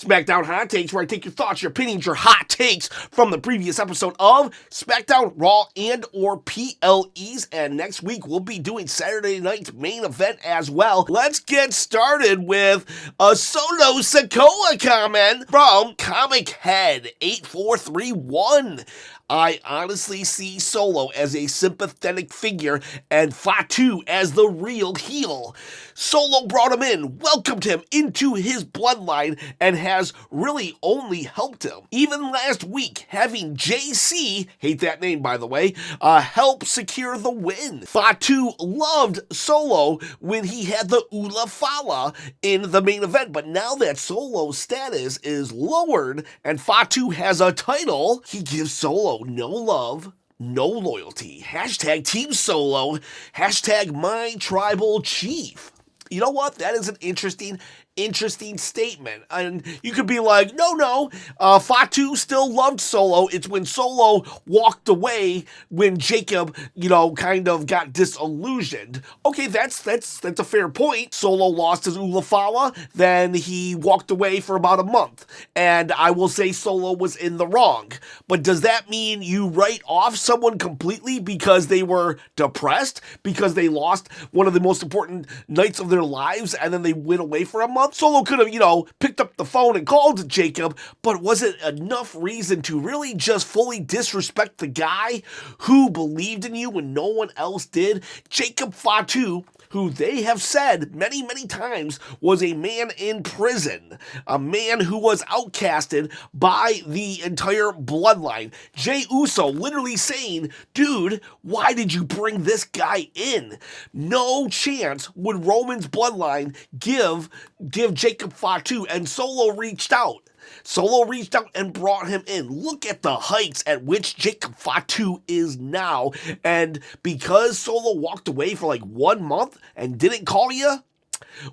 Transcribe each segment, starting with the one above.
Smackdown Hot Takes, where I take your thoughts, your opinions, your hot takes from the previous episode of Smackdown, Raw, and or PLEs. And next week, we'll be doing Saturday night's main event as well. Let's get started with a Solo Sikoa comment from Comic Head 8431. I honestly see Solo as a sympathetic figure and Fatu as the real heel. Solo brought him in, welcomed him into his bloodline, and has really only helped him. Even last week, having JC, hate that name by the way, help secure the win. Fatu loved Solo when he had the Ula Fala in the main event, but now that Solo's status is lowered and Fatu has a title, he gives Solo no love, no loyalty. Hashtag Team Solo. Hashtag my tribal chief. You know what? That is an interesting statement. And you could be like, no, Fatu still loved Solo. It's when Solo walked away when Jacob, kind of got disillusioned. Okay, that's a fair point. Solo lost his Ulafala, then he walked away for about a month. And I will say Solo was in the wrong. But does that mean you write off someone completely because they were depressed? Because they lost one of the most important nights of their lives and then they went away for a month? Solo could have, picked up the phone and called Jacob, but was it enough reason to really just fully disrespect the guy who believed in you when no one else did? Jacob Fatu, who they have said many, many times was a man in prison, a man who was outcasted by the entire bloodline. Jey Uso literally saying, dude, why did you bring this guy in? No chance would Roman's bloodline give Jacob Fatu, and Solo reached out. Solo reached out and brought him in. Look at the heights at which Jacob Fatu is now. And because Solo walked away for like 1 month and didn't call you,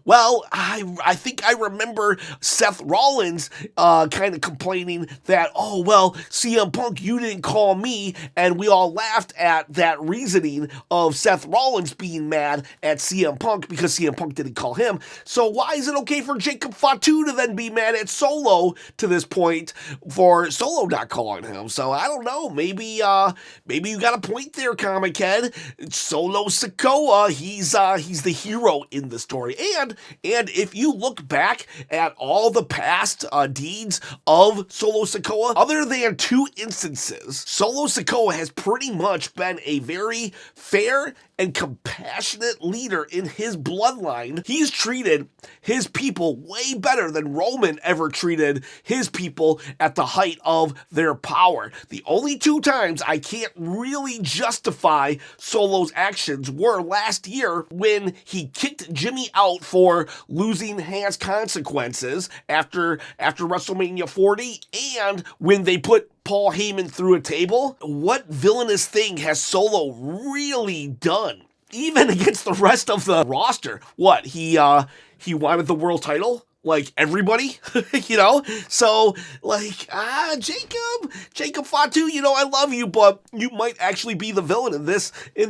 well, I think I remember Seth Rollins kind of complaining that, oh, well, CM Punk, you didn't call me, and we all laughed at that reasoning of Seth Rollins being mad at CM Punk because CM Punk didn't call him. So why is it okay for Jacob Fatu to then be mad at Solo to this point for Solo not calling him? So I don't know, maybe you got a point there, Comic Head. Solo Sikoa, he's the hero in the story. And if you look back at all the past deeds of Solo Sikoa, other than 2 instances, Solo Sikoa has pretty much been a very fair and compassionate leader in his bloodline. He's treated his people way better than Roman ever treated his people at the height of their power. The only 2 times I can't really justify Solo's actions were last year when he kicked Jimmy out for losing has consequences after WrestleMania 40, and when they put Paul Heyman through a table. What villainous thing has Solo really done? Even against the rest of the roster. What, he wanted the world title? Like everybody, So, Jacob Fatu, I love you, but you might actually be the villain in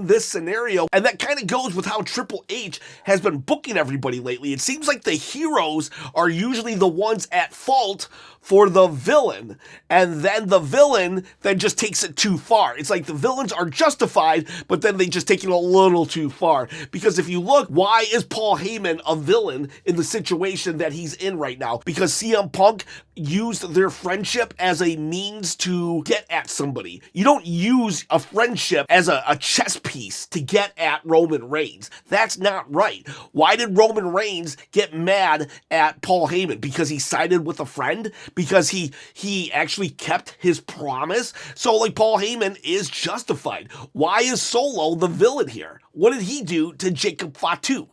this scenario. And that kind of goes with how Triple H has been booking everybody lately. It seems like the heroes are usually the ones at fault for the villain, and then the villain then just takes it too far. It's like the villains are justified, but then they just take it a little too far. Because if you look, why is Paul Heyman a villain in the situation that he's in right now? Because CM Punk used their friendship as a means to get at somebody. You don't use a friendship as a chess piece to get at Roman Reigns. That's not right. Why did Roman Reigns get mad at Paul Heyman? Because he sided with a friend? Because he actually kept his promise? So Paul Heyman is justified. Why is Solo the villain here? What did he do to Jacob Fatu?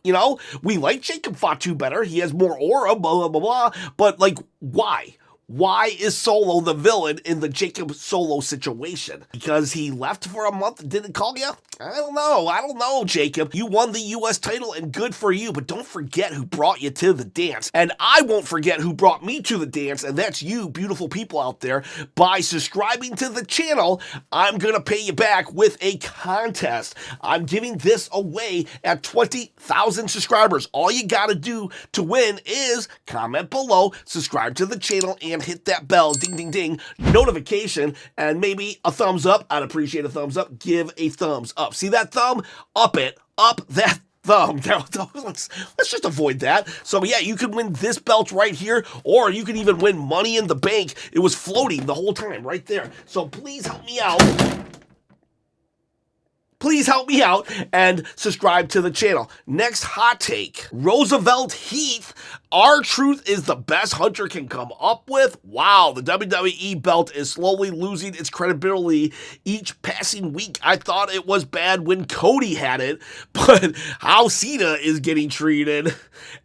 We like Jacob Fatu better. He has more aura, blah, blah, blah, blah. But why? Why is Solo the villain in the Jacob Solo situation? Because he left for a month and didn't call you? I don't know, Jacob. You won the US title and good for you, but don't forget who brought you to the dance. And I won't forget who brought me to the dance, and that's you, beautiful people out there. By subscribing to the channel, I'm gonna pay you back with a contest. I'm giving this away at 20,000 subscribers. All you gotta do to win is comment below, subscribe to the channel, and hit that bell, ding, ding, ding, notification, and maybe a thumbs up. I'd appreciate a thumbs up. Give a thumbs up. See that thumb? Up it. Up that thumb. Let's just avoid that. So yeah, you can win this belt right here, or you can even win money in the bank. It was floating the whole time right there. So please help me out. Please help me out and subscribe to the channel. Next hot take. Roosevelt Heath. R-Truth is the best Hunter can come up with. Wow, the WWE belt is slowly losing its credibility each passing week. I thought it was bad when Cody had it, but how Cena is getting treated.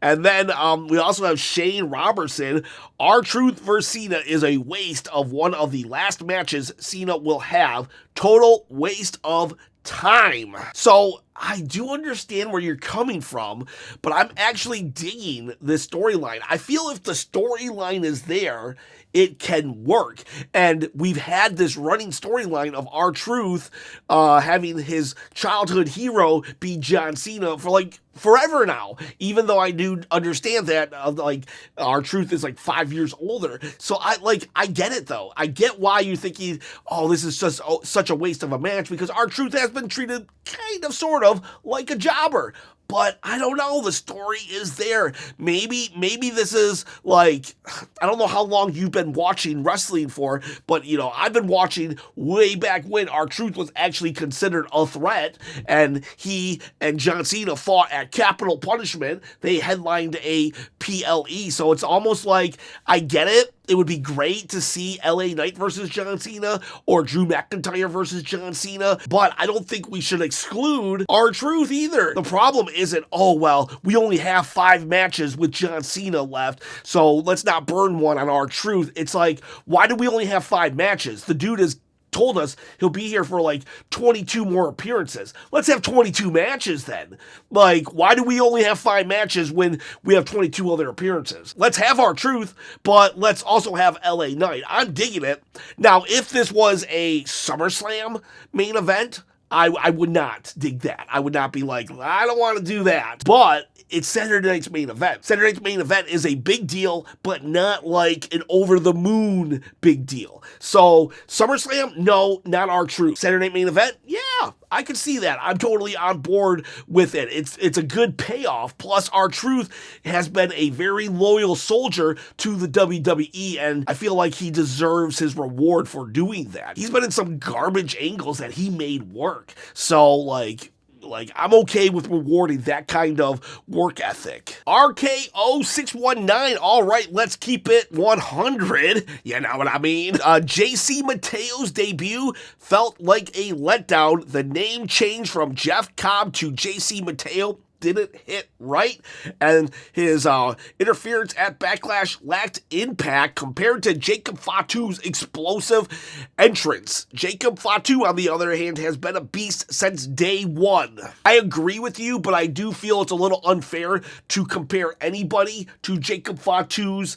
And then we also have Shane Robertson. R-Truth versus Cena is a waste of one of the last matches Cena will have. Total waste of time. So I do understand where you're coming from, but I'm actually digging this storyline. I feel if the storyline is there, it can work. And we've had this running storyline of R-Truth having his childhood hero be John Cena for like forever now, even though I do understand that like R-Truth is like 5 years older. So I get it though. I get why you're thinking, oh, this is just such a waste of a match, because R-Truth has been treated kind of sort of like a jobber. But I don't know, the story is there. Maybe this is like, I don't know how long you've been watching wrestling for, but you know, I've been watching way back when R-Truth was actually considered a threat, and he and John Cena fought at Capital Punishment. They headlined a PLE, so it's almost like, I get it. It would be great to see LA Knight versus John Cena or Drew McIntyre versus John Cena, but I don't think we should exclude R-Truth either. The problem isn't, oh, well, we only have 5 matches with John Cena left, so let's not burn one on R-Truth. It's like, why do we only have 5 matches? The dude is told us he'll be here for like 22 more appearances. Let's have 22 matches then. Like, why do we only have 5 matches when we have 22 other appearances? Let's have R-Truth, but let's also have LA Knight. I'm digging it. Now, if this was a SummerSlam main event, I would not dig that. I would not be like, I don't want to do that. But it's Saturday night's main event. Saturday night's main event is a big deal, but not like an over-the-moon big deal. So, SummerSlam, no, not R-Truth. Saturday night main event, yeah, I can see that. I'm totally on board with it. It's a good payoff. Plus, R-Truth has been a very loyal soldier to the WWE, and I feel like he deserves his reward for doing that. He's been in some garbage angles that he made work. So, like I'm okay with rewarding that kind of work ethic. RKO619, all right, let's keep it 100. You know what I mean? JC Matteo's debut felt like a letdown. The name change from Jeff Cobb to JC Matteo didn't hit right, and his interference at Backlash lacked impact compared to Jacob Fatu's explosive entrance. Jacob Fatu, on the other hand, has been a beast since day one. I agree with you, but I do feel it's a little unfair to compare anybody to Jacob Fatu's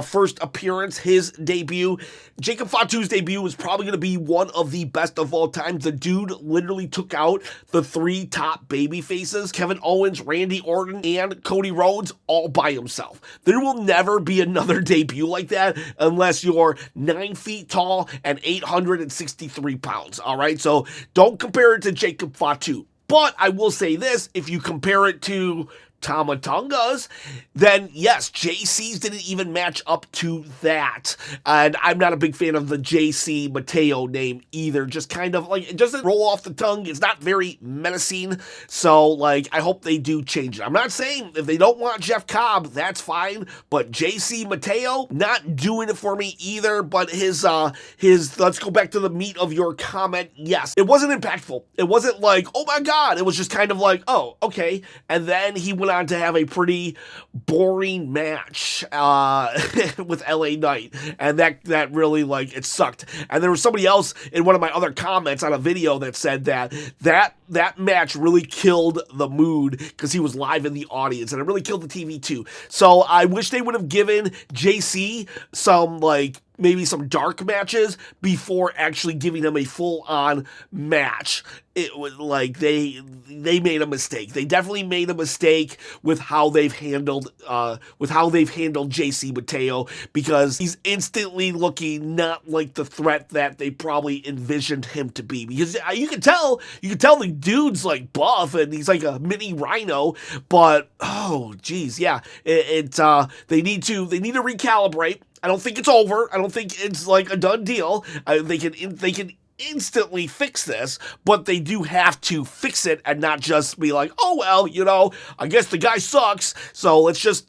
first appearance, his debut. Jacob Fatu's debut was probably going to be one of the best of all time. The dude literally took out the 3 top baby faces, Kevin Owens, Randy Orton, and Cody Rhodes, all by himself. There will never be another debut like that unless you're 9 feet tall and 863 pounds, all right? So don't compare it to Jacob Fatu. But I will say this, if you compare it to Tama Tonga's, then yes, JC's didn't even match up to that. And I'm not a big fan of the JC Matteo name either. Just kind of like, it doesn't roll off the tongue. It's not very menacing. So like, I hope they do change it. I'm not saying if they don't want Jeff Cobb, that's fine. But JC Matteo, not doing it for me either. But his, let's go back to the meat of your comment. Yes, it wasn't impactful. It wasn't like, oh my God. It was just kind of like, oh, okay. And then he went went on to have a pretty boring match with LA Knight, and that really, like, it sucked. And there was somebody else in one of my other comments on a video that said that match really killed the mood because he was live in the audience, and it really killed the TV too. So I wish they would have given JC some, like, maybe some dark matches before actually giving him a full-on match. It was like they made a mistake. They definitely made a mistake with how they've handled JC Matteo, because he's instantly looking not like the threat that they probably envisioned him to be. Because you can tell the dude's like buff and he's like a mini rhino, but oh geez, yeah, they need to recalibrate. I don't think it's over. I don't think it's like a done deal. They can instantly fix this, but they do have to fix it and not just be like, oh well, I guess the guy sucks, so let's just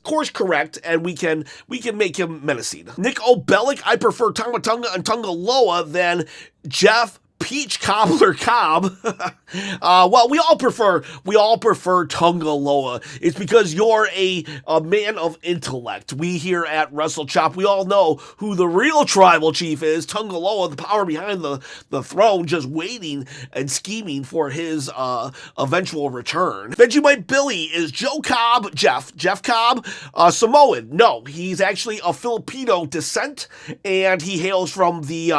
course correct and we can make him menacing. Nick O'Bellic, I prefer Tonga and Tonga Loa than Jeff Peach Cobbler Cobb. Well, we all prefer Tonga Loa. It's because you're a man of intellect. We here at Wrestlechop, we all know who the real tribal chief is. Tonga Loa, the power behind the throne, just waiting and scheming for his eventual return. Vegemite Billy, is Joe Cobb Jeff Cobb Samoan? No, he's actually of Filipino descent, and he hails from the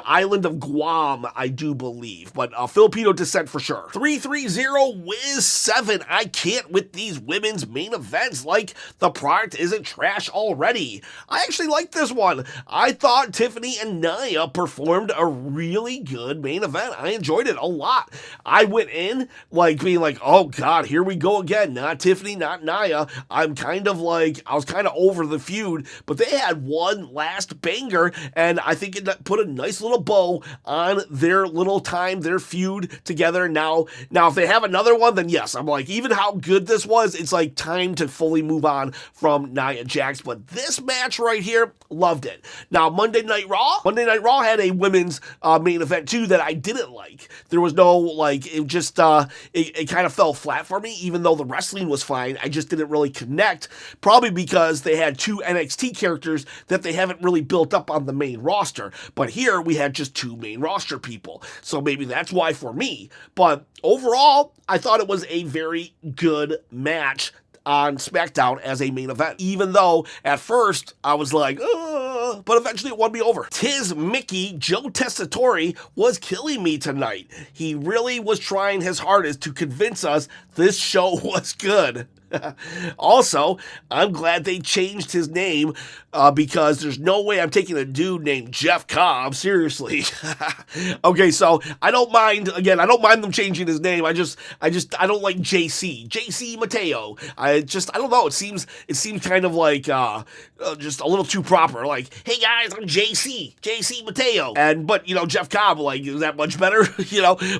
island of Guam, I do believe, but Filipino descent for sure. 330 Wiz 7. I can't with these women's main events. Like, the product isn't trash already. I actually like this one. I thought Tiffany and Nia performed a really good main event. I enjoyed it a lot. I went in like being like, oh god, here we go again. Not Tiffany, not Nia. I was kind of over the feud, but they had one last banger, and I think it put a nice little bow on their feud together. Now if they have another one, then yes, I'm like, even how good this was, it's like time to fully move on from Nia Jax. But this match right here, loved it. Now Monday Night Raw had a women's main event too that I didn't like. There was no, like, it just it kind of fell flat for me. Even though the wrestling was fine, I just didn't really connect, probably because they had two NXT characters that they haven't really built up on the main roster. But here we had just two main roster people, so maybe that's why for me. But overall, I thought it was a very good match on SmackDown as a main event, even though at first I was like, but eventually it won me over. Tiz Mickey, Joe Tessitore was killing me tonight. He really was trying his hardest to convince us this show was good. Also, I'm glad they changed his name because there's no way I'm taking a dude named Jeff Cobb seriously. Okay, so I don't mind them changing his name. I don't like JC Matteo. I don't know. It seems kind of like just a little too proper. Like, hey guys, I'm JC Matteo, but Jeff Cobb, like, is that much better?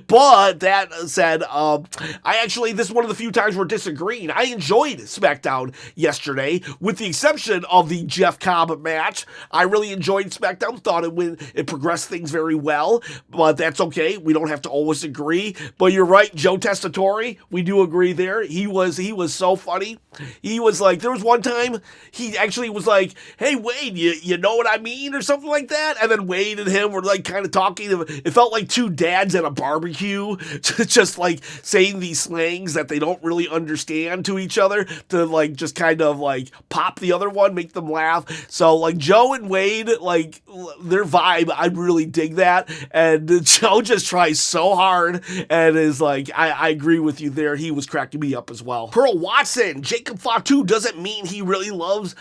But that said, this is one of the few times we're disagreeing. I enjoyed SmackDown yesterday, with the exception of the Jeff Cobb match. I really enjoyed SmackDown, thought it progressed things very well, but that's okay. We don't have to always agree. But you're right, Joe Tessitore, we do agree there. He was so funny. He was like, there was one time he actually was like, hey Wade, you know what I mean, or something like that, and then Wade and him were like kind of talking. It felt like two dads at a barbecue, just like saying these slangs that they don't really understand to each other, to like just kind of like pop the other one, make them laugh. So like Joe and Wade, like their vibe, I really dig that. And Joe just tries so hard and is like, I agree with you there. He was cracking me up as well. Pearl Watson, Jacob Fatu doesn't mean he really loves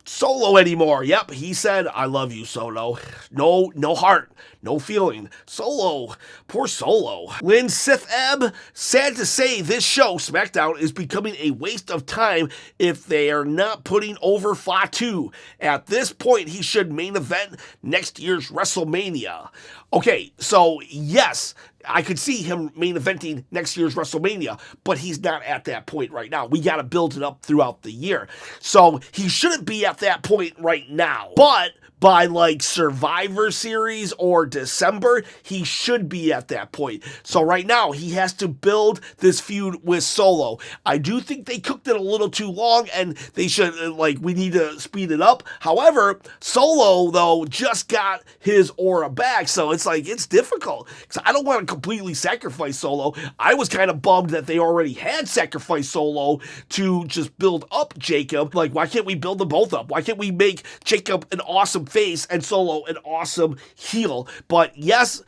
Solo anymore. Yep, he said, I love you, Solo. No heart, no feeling. Solo, poor Solo. Lynn Sith Ebb, sad to say this show, SmackDown, is becoming a waste of time if they are not putting over Fatu. At this point, he should main event next year's WrestleMania. Okay, so yes, I could see him main eventing next year's WrestleMania, but he's not at that point right now. We got to build it up throughout the year. So he shouldn't be at that point right now. But by like Survivor Series or December, he should be at that point. So right now, he has to build this feud with Solo. I do think they cooked it a little too long, and they should, we need to speed it up. However, Solo, though, just got his aura back, so it's difficult. Because I don't want to completely sacrifice Solo. I was kind of bummed that they already had sacrificed Solo to just build up Jacob. Like, why can't we build them both up? Why can't we make Jacob an awesome face and Solo an awesome heel? But yes,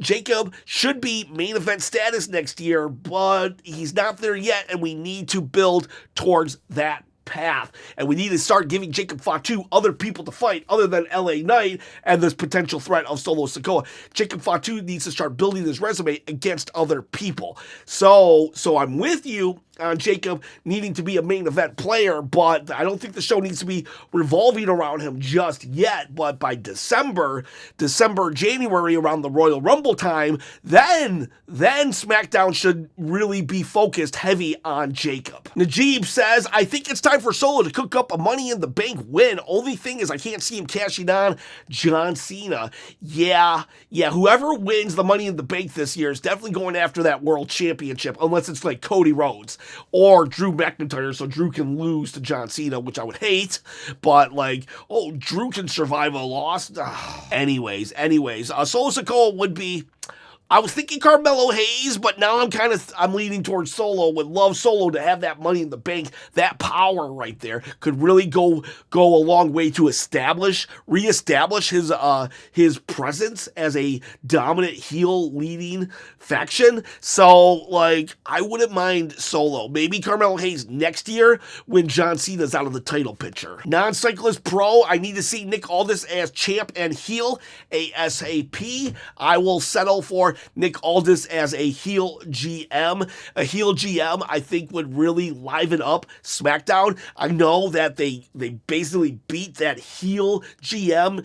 Jacob should be main event status next year, but he's not there yet, and we need to build towards that path. And we need to start giving Jacob Fatu other people to fight other than LA Knight and this potential threat of Solo Sikoa. Jacob Fatu needs to start building his resume against other people. So I'm with you on Jacob needing to be a main event player, but I don't think the show needs to be revolving around him just yet. But by December, January, around the Royal Rumble time, then SmackDown should really be focused heavy on Jacob. Najib says, I think it's time for Solo to cook up a Money in the Bank win. Only thing is I can't see him cashing on John Cena. Yeah, whoever wins the Money in the Bank this year is definitely going after that World Championship, unless it's like Cody Rhodes or Drew McIntyre, so Drew can lose to John Cena, which I would hate, but Drew can survive a loss. Anyways, Solo Sikoa would be, I was thinking Carmelo Hayes, but now I'm leaning towards Solo. Would love Solo to have that Money in the Bank, that power right there. Could really go a long way to reestablish his presence as a dominant heel leading faction. So I wouldn't mind Solo. Maybe Carmelo Hayes next year when John Cena's out of the title picture. Non-Cyclist Pro, I need to see Nick Aldis as champ and heel ASAP. I will settle for Nick Aldis as a heel GM. A heel GM, I think, would really liven up SmackDown. I know that they basically beat that heel GM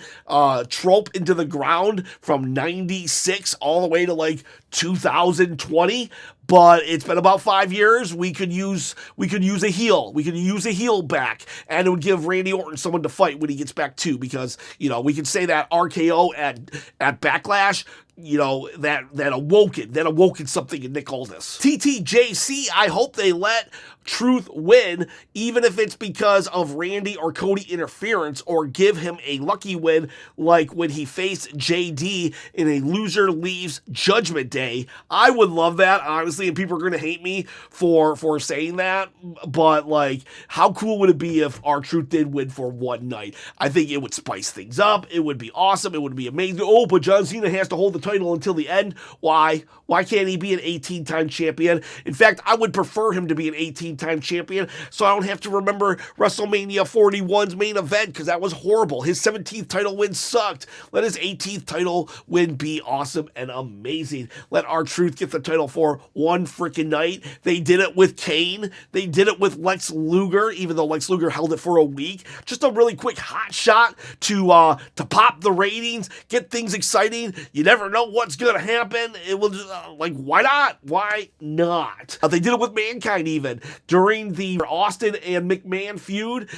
trope into the ground from 96 all the way to 2020. But it's been about 5 years. We could use a heel. We could use a heel back, and it would give Randy Orton someone to fight when he gets back too. Because we can say that RKO at Backlash, that awoken something in Nick Aldis. TTJC, I hope they let Truth win, even if it's because of Randy or Cody interference, or give him a lucky win like when he faced JD in a loser leaves Judgment Day. I would love that, honestly, and people are going to hate me for saying that, but how cool would it be if R-Truth did win for one night? I think it would spice things up. It would be awesome. It would be amazing. Oh, but John Cena has to hold the title until the end. Why? Why can't he be an 18-time champion? In fact, I would prefer him to be an 18-time champion, so I don't have to remember WrestleMania 41's main event, because that was horrible. His 17th title win sucked. Let his 18th title win be awesome and amazing. Let R-Truth get the title for one freaking night. They did it with Kane. They did it with Lex Luger, even though Lex Luger held it for a week. Just a really quick hot shot to pop the ratings, get things exciting. You never know what's going to happen. It will just, why not? Why not? They did it with Mankind even. During the Austin and McMahon feud,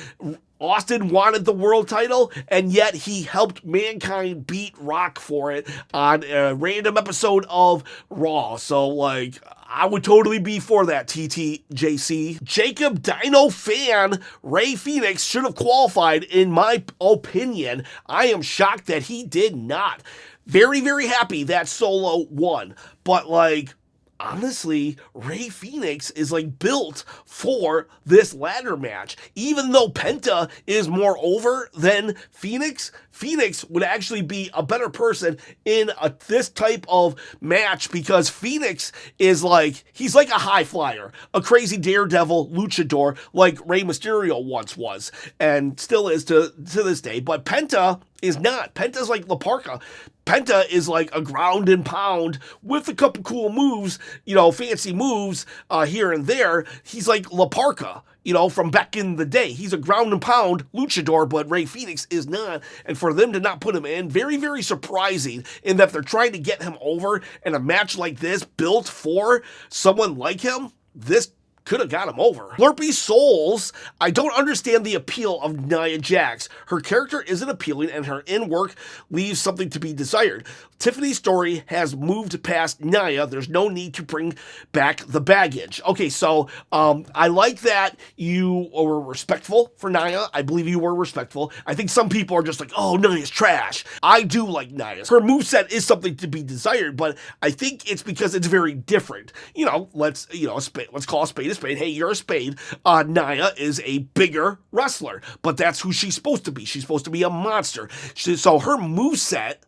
Austin wanted the world title, and yet he helped Mankind beat Rock for it on a random episode of Raw. So, I would totally be for that, TTJC. Jacob Dino fan, Rey Fenix should have qualified, in my opinion. I am shocked that he did not. Very, very happy that Solo won. But, honestly, Rey Fenix is built for this ladder match. Even though Penta is more over than Fenix would actually be a better person in this type of match, because Fenix is he's like a high flyer, a crazy daredevil luchador like Rey Mysterio once was and still is to this day. But Penta is not. Penta's like La Parka. Penta is a ground and pound with a couple cool moves, fancy moves here and there. He's like La Parka, from back in the day. He's a ground and pound luchador, but Rey Fenix is not. And for them to not put him in, very, very surprising, in that they're trying to get him over in a match like this, built for someone like him. This could have got him over. Slurpy Souls, I don't understand the appeal of Nia Jax. Her character isn't appealing and her in-work leaves something to be desired. Tiffany's story has moved past Nia. There's no need to bring back the baggage. Okay, so I like that you were respectful for Nia. I believe you were respectful. I think some people are just like, oh, Nia's trash. I do like Nia's. Her moveset is something to be desired, but I think it's because it's very different. Let's call a spade a spade. Hey, you're a spade. Nia is a bigger wrestler, but that's who she's supposed to be. She's supposed to be a monster. So her moveset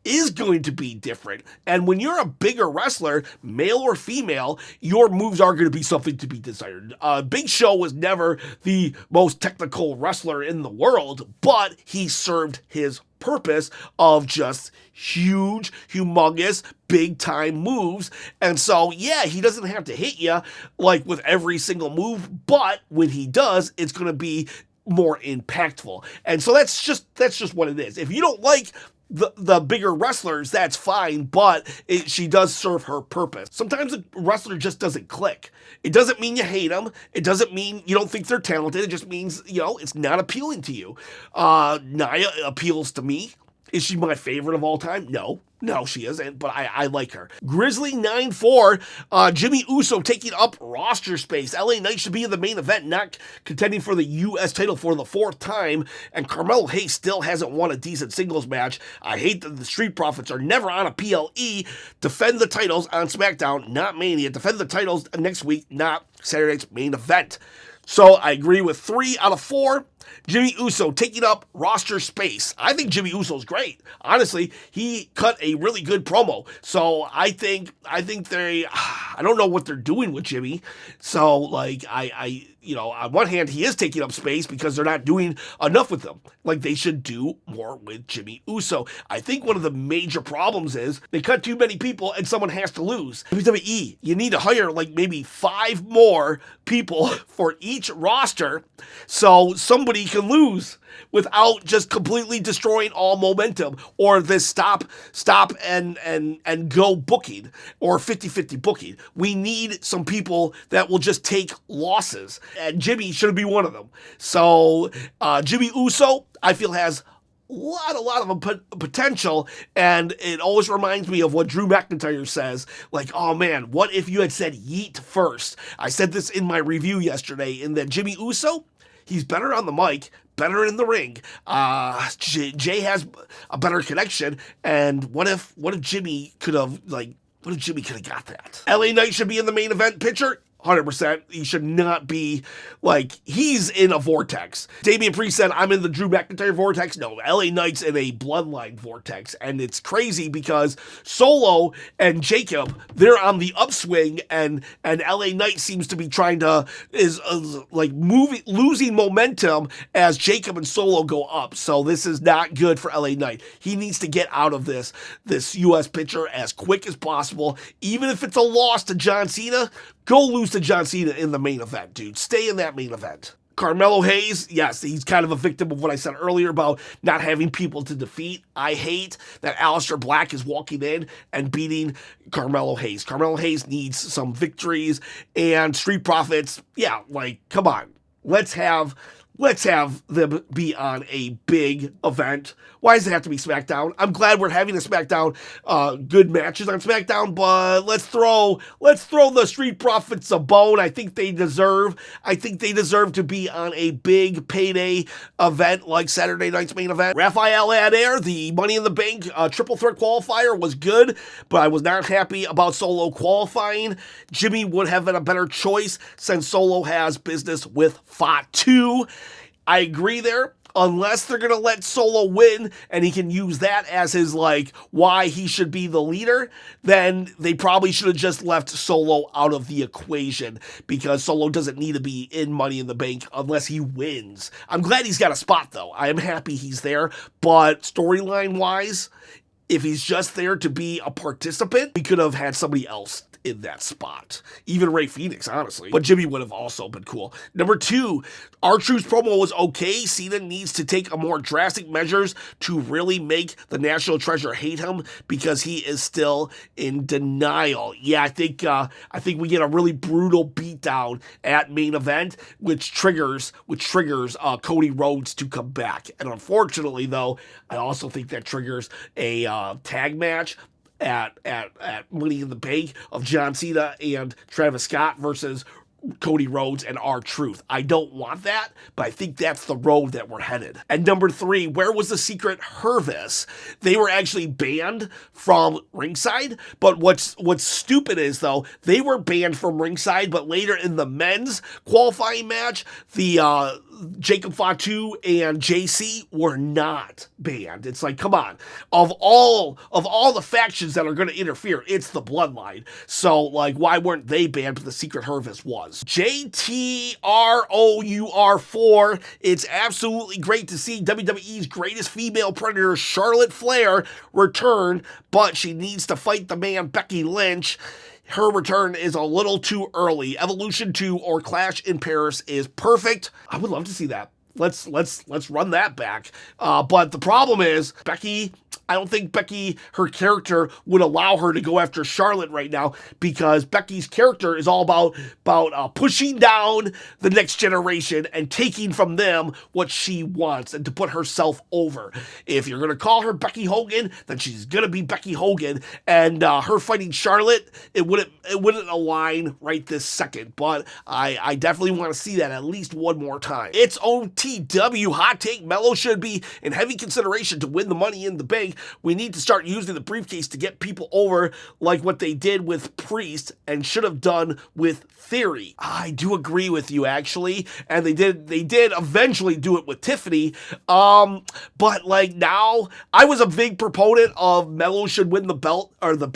is going to be different. And when you're a bigger wrestler, male or female, your moves are going to be something to be desired. Big Show was never the most technical wrestler in the world, but he served his purpose of just huge, humongous, big-time moves. And so, yeah, he doesn't have to hit you like with every single move, but when he does, it's going to be more impactful. And so that's just what it is. If you don't like the bigger wrestlers, that's fine, but she does serve her purpose. Sometimes a wrestler just doesn't click. It doesn't mean you hate them. It doesn't mean you don't think they're talented. It just means, it's not appealing to you. Nia appeals to me. Is she my favorite of all time? No, she isn't, but I like her. Grizzly94, Jimmy Uso taking up roster space. LA Knight should be in the main event, not contending for the U.S. title for the 4th time, and Carmelo Hayes still hasn't won a decent singles match. I hate that the Street Profits are never on a PLE. Defend the titles on SmackDown, not Mania. Defend the titles next week, not Saturday night's main event. So I agree with 3 out of 4. Jimmy Uso taking up roster space. I think Jimmy Uso's great. Honestly, he cut a really good promo. So I think I don't know what they're doing with Jimmy. So like on one hand, he is taking up space because they're not doing enough with him. Like they should do more with Jimmy Uso. I think one of the major problems is they cut too many people and someone has to lose. WWE, you need to hire like maybe 5 more people for each roster so somebody can lose without just completely destroying all momentum, or this stop and go booking, or 50-50 booking. We need some people that will just take losses, and Jimmy should be one of them. So Jimmy Uso, I feel, has a lot of potential, and it always reminds me of what Drew McIntyre says, like, oh man, what if you had said yeet first? I said this in my review yesterday, in that Jimmy Uso, he's better on the mic, better in the ring. Jay has a better connection, and what if Jimmy could have got that? LA Knight should be in the main event picture. 100%. He should not be like, he's in a vortex. Damian Priest said, I'm in the Drew McIntyre vortex. No, LA Knight's in a Bloodline vortex. And it's crazy because Solo and Jacob, they're on the upswing, and LA Knight seems to be losing momentum as Jacob and Solo go up. So this is not good for LA Knight. He needs to get out of this US picture as quick as possible. Even if it's a loss to John Cena, go lose to John Cena in the main event, dude. Stay in that main event. Carmelo Hayes, yes, he's kind of a victim of what I said earlier about not having people to defeat. I hate that Aleister Black is walking in and beating Carmelo Hayes. Carmelo Hayes needs some victories, and Street Profits, yeah, like, come on. Let's have them be on a big event. Why does it have to be SmackDown? I'm glad we're having a SmackDown, good matches on SmackDown, but let's throw the Street Profits a bone. I think they deserve to be on a big payday event like Saturday night's main event. Rafael Adair, the Money in the Bank triple threat qualifier, was good, but I was not happy about Solo qualifying. Jimmy would have been a better choice since Solo has business with Fatu. I agree there. Unless they're going to let Solo win and he can use that as his, why he should be the leader, then they probably should have just left Solo out of the equation, because Solo doesn't need to be in Money in the Bank unless he wins. I'm glad he's got a spot, though. I am happy he's there, but storyline-wise, if he's just there to be a participant, we could have had somebody else in that spot. Even Rey Fenix, honestly. But Jimmy would have also been cool. Number 2, R-Truth's promo was okay. Cena needs to take a more drastic measures to really make the National Treasure hate him because he is still in denial. Yeah, I think we get a really brutal beatdown at main event, which triggers Cody Rhodes to come back. And unfortunately, though, I also think that triggers a tag match at Money in the Bank of John Cena and Travis Scott versus Cody Rhodes and R-Truth. I don't want that, but I think that's the road that we're headed. And number 3, where was the secret Hervis? They were actually banned from ringside, but what's stupid is, though, they were banned from ringside, but later in the men's qualifying match, the Jacob Fatu and JC were not banned. It's like, come on. Of all the factions that are going to interfere, it's the Bloodline. So, like, why weren't they banned, but the secret Hervis was? JTROUR4, it's absolutely great to see WWE's greatest female predator, Charlotte Flair, return, but she needs to fight the man Becky Lynch. Her return is a little too early. Evolution 2 or Clash in Paris is perfect. I would love to see that. Let's run that back. But the problem is, Becky, I don't think Becky, her character would allow her to go after Charlotte right now, because Becky's character is all about pushing down the next generation and taking from them what she wants and to put herself over. If you're going to call her Becky Hogan, then she's going to be Becky Hogan, and her fighting Charlotte, it wouldn't align right this second, but I definitely want to see that at least one more time. It's OTW Hot Take. Melo should be in heavy consideration to win the Money in the Bank. We need to start using the briefcase to get people over, like what they did with Priest and should have done with Theory. I do agree with you, actually, and they did eventually do it with Tiffany. But like now, I was a big proponent of Melo should win the belt or the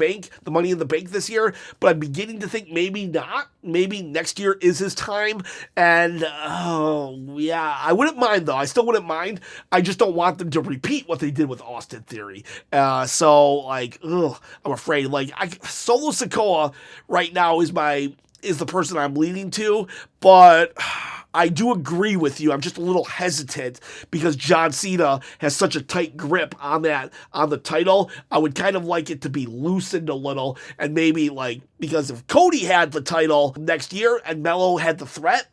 Money in the Bank this year, but I'm beginning to think maybe not. Maybe next year is his time, and yeah, I wouldn't mind, though. I still wouldn't mind. I just don't want them to repeat what they did with Austin Theory. So, like, I'm afraid. Like, Solo Sikoa right now is the person I'm leaning to, but I do agree with you. I'm just a little hesitant because John Cena has such a tight grip on the title. I would kind of like it to be loosened a little, and maybe, like, because if Cody had the title next year and Melo had the threat,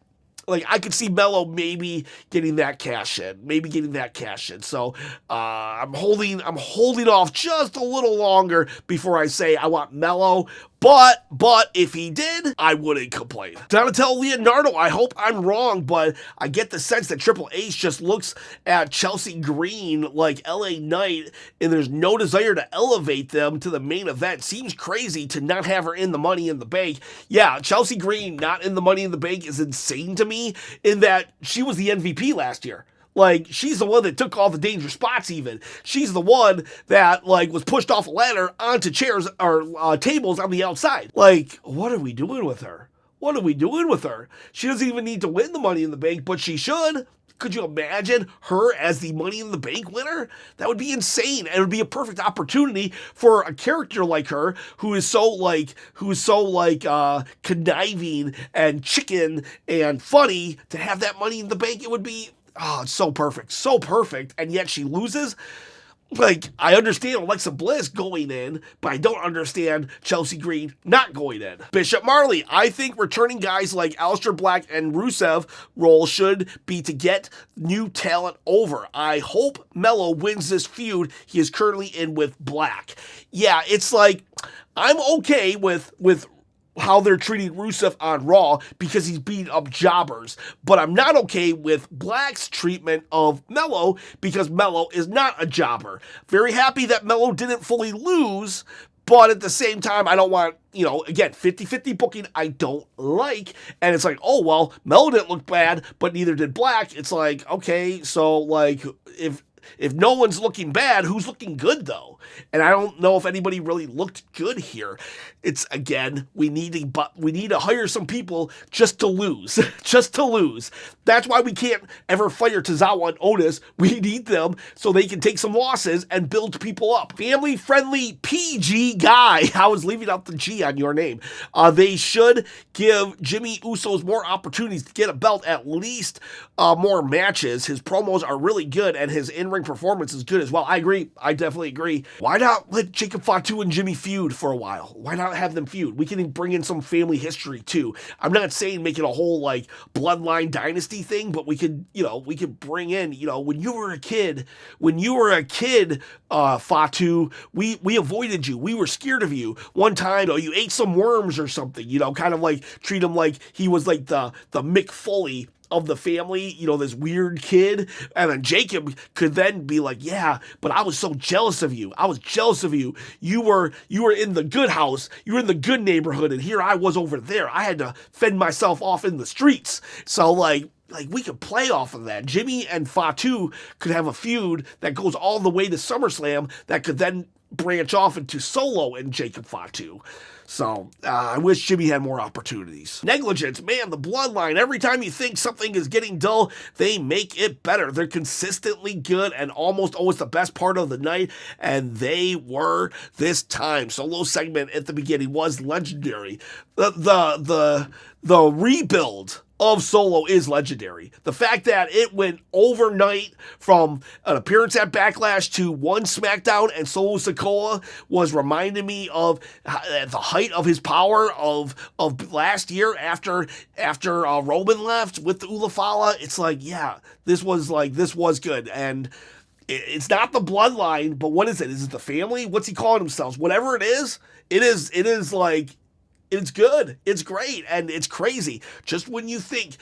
like, I could see Melo maybe getting that cash in. So I'm holding off just a little longer before I say I want Melo. But if he did, I wouldn't complain. Donatello Leonardo, I hope I'm wrong, but I get the sense that Triple H just looks at Chelsea Green like LA Knight, and there's no desire to elevate them to the main event. Seems crazy to not have her in the Money in the Bank. Yeah, Chelsea Green not in the Money in the Bank is insane to me, in that she was the MVP last year. Like, she's the one that took all the dangerous spots even. She's the one that, like, was pushed off a ladder onto chairs or tables on the outside. Like, what are we doing with her? She doesn't even need to win the Money in the Bank, but she should. Could you imagine her as the Money in the Bank winner? That would be insane. And it would be a perfect opportunity for a character like her who is so conniving and chicken and funny to have that Money in the Bank. It would be, it's so perfect, and yet she loses. Like, I understand Alexa Bliss going in, but I don't understand Chelsea Green not going in. Bishop Marley, I think returning guys like Aleister Black and Rusev role should be to get new talent over. I hope Melo wins this feud he is currently in with Black. Yeah, it's like, I'm okay with how they're treating Rusev on Raw because he's beating up jobbers. But I'm not okay with Black's treatment of Melo because Melo is not a jobber. Very happy that Melo didn't fully lose, but at the same time, I don't want, again, 50-50 booking I don't like. And it's like, oh, well, Melo didn't look bad, but neither did Black. It's like, okay, so, like, if if no one's looking bad, who's looking good though? And I don't know if anybody really looked good here. It's again, we need to hire some people just to lose, just to lose. That's why we can't ever fire Tozawa and Otis. We need them so they can take some losses and build people up. Family friendly PG guy. I was leaving out the G on your name. They should give Jimmy Uso's more opportunities to get a belt, at least more matches. His promos are really good and his in-ring performance is good as well. I agree. I definitely agree. Why not let Jacob Fatu and Jimmy feud for a while? Why not have them feud? We can bring in some family history too. I'm not saying make it a whole like bloodline dynasty thing, but we could bring in, when you were a kid, Fatu, we avoided you. We were scared of you. One time, you ate some worms or something, kind of like treat him like he was like the Mick Foley of the family, this weird kid. And then Jacob could then be like, yeah, but I was so jealous of you. I was jealous of you. You were in the good house. You were in the good neighborhood. And here I was over there. I had to fend myself off in the streets. So like we could play off of that. Jimmy and Fatu could have a feud that goes all the way to SummerSlam that could then branch off into Solo and Jacob Fatu. So, I wish Jimmy had more opportunities. Negligence, man, the Bloodline. Every time you think something is getting dull, they make it better. They're consistently good and almost always the best part of the night, and they were this time. Solo segment at the beginning was legendary. The rebuild of Solo is legendary. The fact that it went overnight from an appearance at Backlash to one Smackdown and Solo Sikoa was reminding me of the height of his power of last year after Roman left with the Ulafala. It's like, yeah, this was good. And it's not the Bloodline, but what is it? Is it the family? What's he calling themselves? Whatever it is like, it's good. It's great. And it's crazy. Just when you think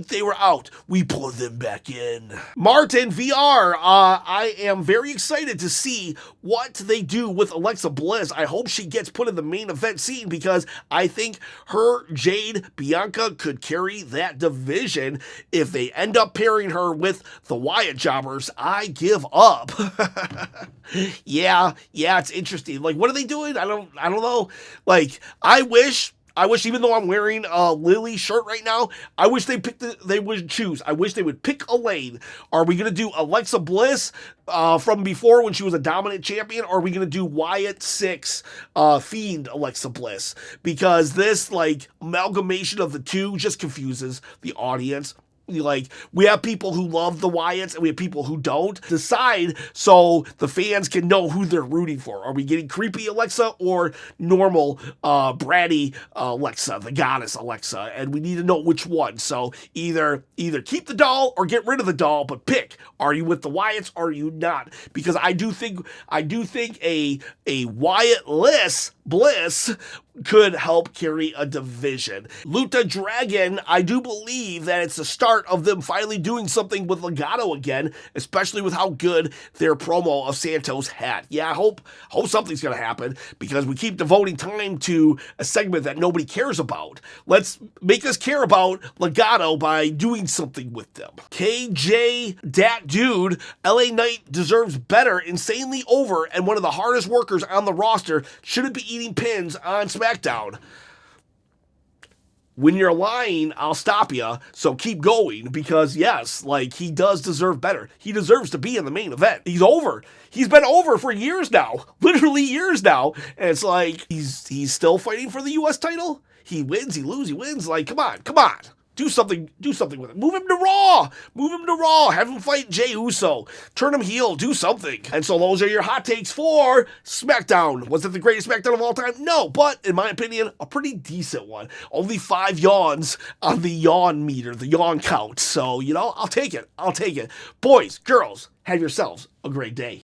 they were out, we pull them back in. Martin VR. I am very excited to see what they do with Alexa Bliss. I hope she gets put in the main event scene because I think her, Jade, Bianca could carry that division. If they end up pairing her with the Wyatt Jobbers, I give up. Yeah, it's interesting. Like, what are they doing? I don't know. Like, I wish, even though I'm wearing a Lily shirt right now, I wish they would choose. I wish they would pick a lane. Are we going to do Alexa Bliss from before when she was a dominant champion? Or are we going to do Wyatt 6 Fiend Alexa Bliss? Because this, amalgamation of the two just confuses the audience. We have people who love the Wyatts and we have people who don't. Decide so the fans can know who they're rooting for. Are we getting creepy Alexa or normal bratty Alexa, the goddess Alexa? And we need to know which one. So either keep the doll or get rid of the doll, but pick. Are you with the Wyatts or are you not? Because I do think a Wyatt-less Bliss could help carry a division. Luta Dragon, I do believe that it's the start of them finally doing something with Legado again, especially with how good their promo of Santos had. Yeah, I hope something's going to happen because we keep devoting time to a segment that nobody cares about. Let's make us care about Legado by doing something with them. KJ, that dude, LA Knight deserves better, insanely over, and one of the hardest workers on the roster. Shouldn't be eating pins on Smackdown. When you're lying, I'll stop you, so keep going, because yes, he does deserve better. He deserves to be in the main event. He's over. He's been over for years now. Literally years now. And it's like, he's still fighting for the U.S. title? He wins, he loses, he wins. Come on. Do something with it. Move him to Raw. Have him fight Jey Uso. Turn him heel. Do something. And so those are your hot takes for SmackDown. Was it the greatest SmackDown of all time? No, but in my opinion, a pretty decent one. Only 5 yawns on the yawn meter, the yawn count. So, I'll take it. Boys, girls, have yourselves a great day.